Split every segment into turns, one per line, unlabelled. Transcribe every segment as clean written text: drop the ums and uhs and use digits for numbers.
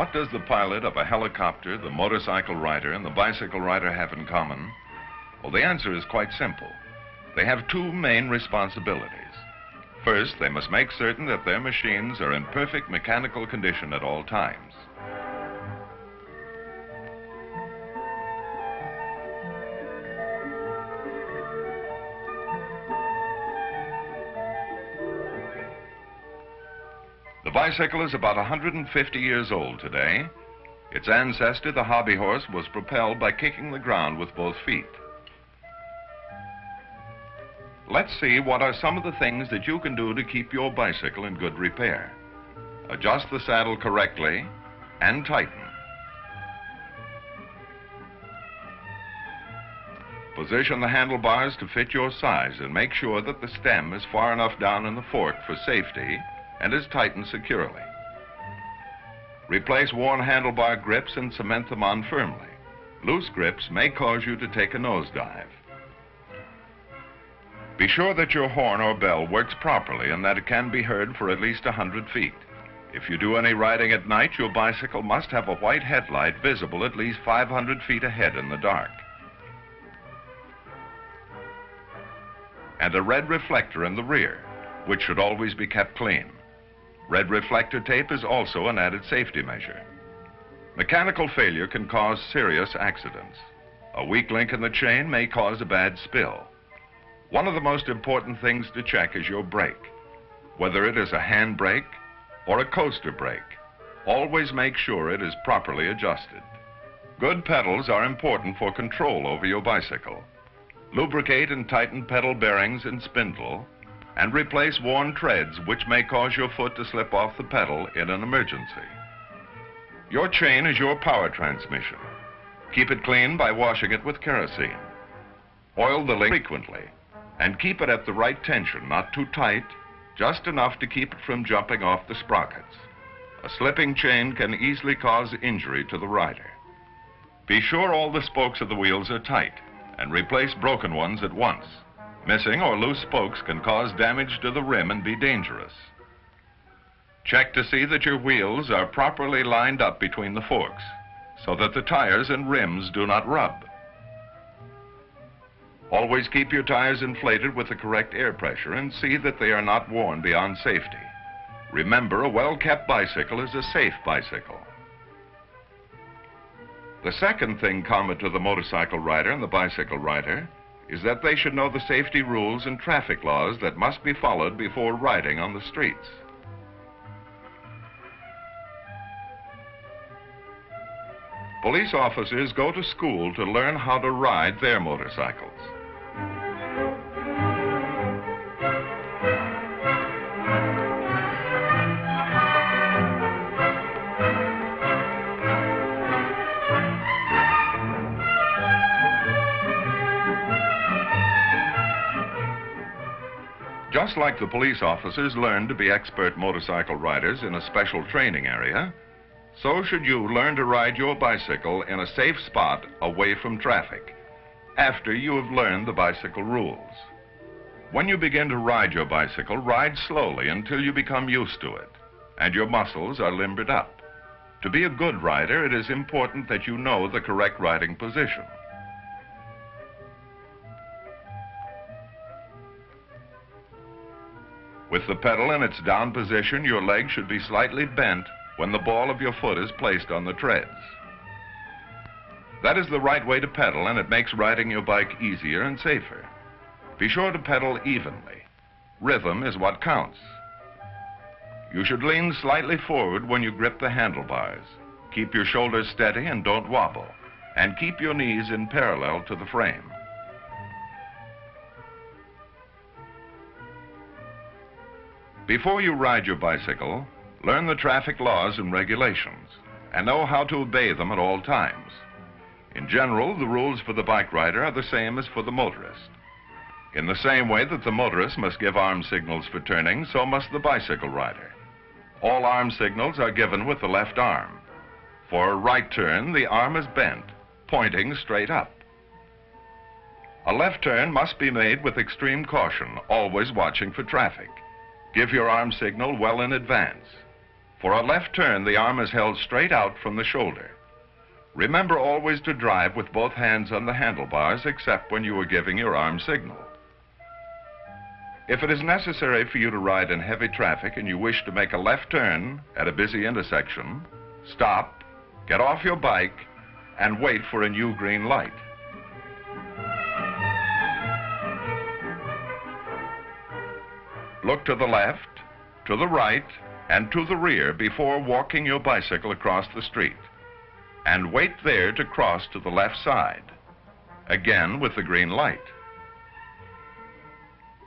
What does the pilot of a helicopter, the motorcycle rider, and the bicycle rider have in common? Well, the answer is quite simple. They have two main responsibilities. First, they must make certain that their machines are in perfect mechanical condition at all times. The bicycle is about 150 years old today. Its ancestor, the hobby horse, was propelled by kicking the ground with both feet. Let's see what are some of the things that you can do to keep your bicycle in good repair. Adjust the saddle correctly and tighten. Position the handlebars to fit your size and make sure that the stem is far enough down in the fork for safety and is tightened securely. Replace worn handlebar grips and cement them on firmly. Loose grips may cause you to take a nosedive. Be sure that your horn or bell works properly and that it can be heard for at least 100 feet. If you do any riding at night, your bicycle must have a white headlight visible at least 500 feet ahead in the dark, and a red reflector in the rear, which should always be kept clean. Red reflector tape is also an added safety measure. Mechanical failure can cause serious accidents. A weak link in the chain may cause a bad spill. One of the most important things to check is your brake. Whether it is a hand brake or a coaster brake, always make sure it is properly adjusted. Good pedals are important for control over your bicycle. Lubricate and tighten pedal bearings and spindle, and replace worn treads which may cause your foot to slip off the pedal in an emergency. Your chain is your power transmission. Keep it clean by washing it with kerosene. Oil the link frequently and keep it at the right tension, not too tight, just enough to keep it from jumping off the sprockets. A slipping chain can easily cause injury to the rider. Be sure all the spokes of the wheels are tight and replace broken ones at once. Missing or loose spokes can cause damage to the rim and be dangerous. Check to see that your wheels are properly lined up between the forks so that the tires and rims do not rub. Always keep your tires inflated with the correct air pressure and see that they are not worn beyond safety. Remember, a well-kept bicycle is a safe bicycle. The second thing common to the motorcycle rider and the bicycle rider is that they should know the safety rules and traffic laws that must be followed before riding on the streets. Police officers go to school to learn how to ride their motorcycles. Just like the police officers learn to be expert motorcycle riders in a special training area, so should you learn to ride your bicycle in a safe spot away from traffic after you have learned the bicycle rules. When you begin to ride your bicycle, ride slowly until you become used to it and your muscles are limbered up. To be a good rider, it is important that you know the correct riding position. With the pedal in its down position, your leg should be slightly bent when the ball of your foot is placed on the treads. That is the right way to pedal, and it makes riding your bike easier and safer. Be sure to pedal evenly. Rhythm is what counts. You should lean slightly forward when you grip the handlebars. Keep your shoulders steady and don't wobble, and keep your knees in parallel to the frame. Before you ride your bicycle, learn the traffic laws and regulations and know how to obey them at all times. In general, the rules for the bike rider are the same as for the motorist. In the same way that the motorist must give arm signals for turning, so must the bicycle rider. All arm signals are given with the left arm. For a right turn, the arm is bent, pointing straight up. A left turn must be made with extreme caution, always watching for traffic. Give your arm signal well in advance. For a left turn, the arm is held straight out from the shoulder. Remember always to drive with both hands on the handlebars except when you are giving your arm signal. If it is necessary for you to ride in heavy traffic and you wish to make a left turn at a busy intersection, stop, get off your bike, and wait for a new green light. Look to the left, to the right, and to the rear before walking your bicycle across the street. And wait there to cross to the left side, again with the green light.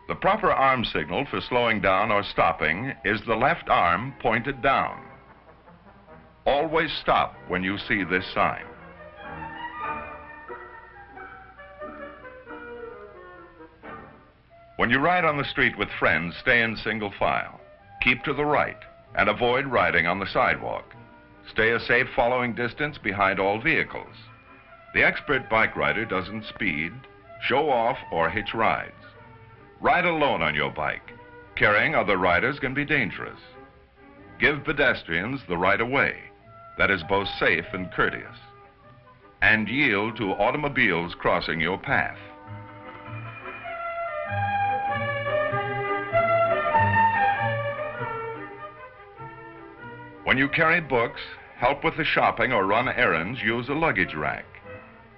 The proper arm signal for slowing down or stopping is the left arm pointed down. Always stop when you see this sign. When you ride on the street with friends, stay in single file. Keep to the right and avoid riding on the sidewalk. Stay a safe following distance behind all vehicles. The expert bike rider doesn't speed, show off, or hitch rides. Ride alone on your bike. Carrying other riders can be dangerous. Give pedestrians the right of way. That is both safe and courteous. And yield to automobiles crossing your path. When you carry books, help with the shopping, or run errands, use a luggage rack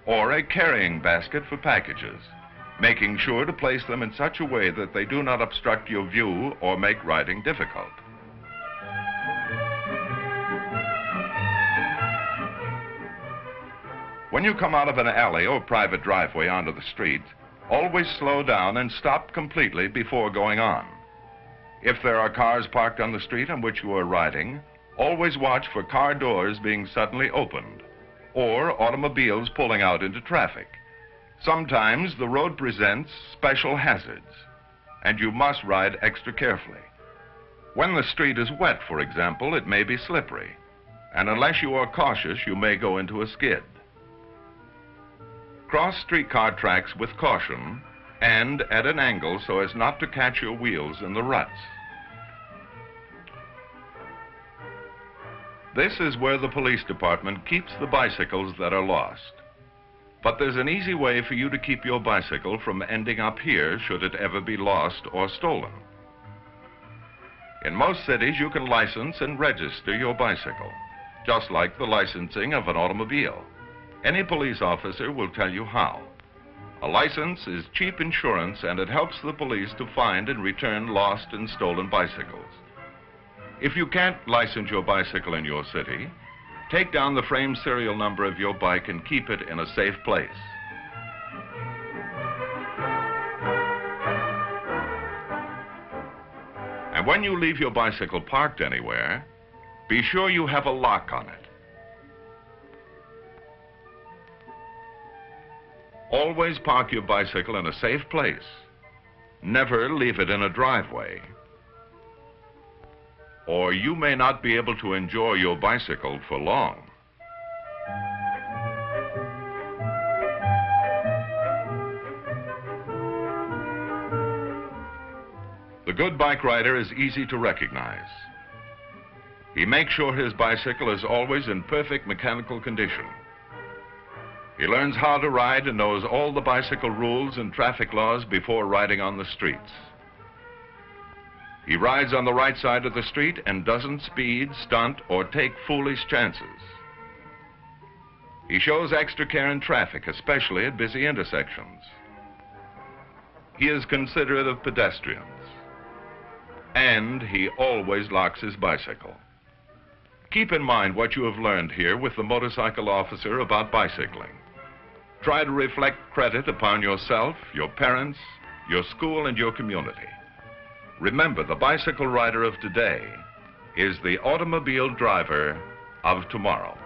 or a carrying basket for packages, making sure to place them in such a way that they do not obstruct your view or make riding difficult. When you come out of an alley or private driveway onto the street, always slow down and stop completely before going on. If there are cars parked on the street on which you are riding, always watch for car doors being suddenly opened or automobiles pulling out into traffic. Sometimes the road presents special hazards, and you must ride extra carefully. When the street is wet, for example, it may be slippery, and unless you are cautious, you may go into a skid. Cross streetcar tracks with caution and at an angle so as not to catch your wheels in the ruts. This is where the police department keeps the bicycles that are lost. But there's an easy way for you to keep your bicycle from ending up here should it ever be lost or stolen. In most cities, you can license and register your bicycle, just like the licensing of an automobile. Any police officer will tell you how. A license is cheap insurance, and it helps the police to find and return lost and stolen bicycles. If you can't license your bicycle in your city, take down the frame serial number of your bike and keep it in a safe place. And when you leave your bicycle parked anywhere, be sure you have a lock on it. Always park your bicycle in a safe place. Never leave it in a driveway, or you may not be able to enjoy your bicycle for long. The good bike rider is easy to recognize. He makes sure his bicycle is always in perfect mechanical condition. He learns how to ride and knows all the bicycle rules and traffic laws before riding on the streets. He rides on the right side of the street and doesn't speed, stunt, or take foolish chances. He shows extra care in traffic, especially at busy intersections. He is considerate of pedestrians. And he always locks his bicycle. Keep in mind what you have learned here with the motorcycle officer about bicycling. Try to reflect credit upon yourself, your parents, your school, and your community. Remember, the bicycle rider of today is the automobile driver of tomorrow.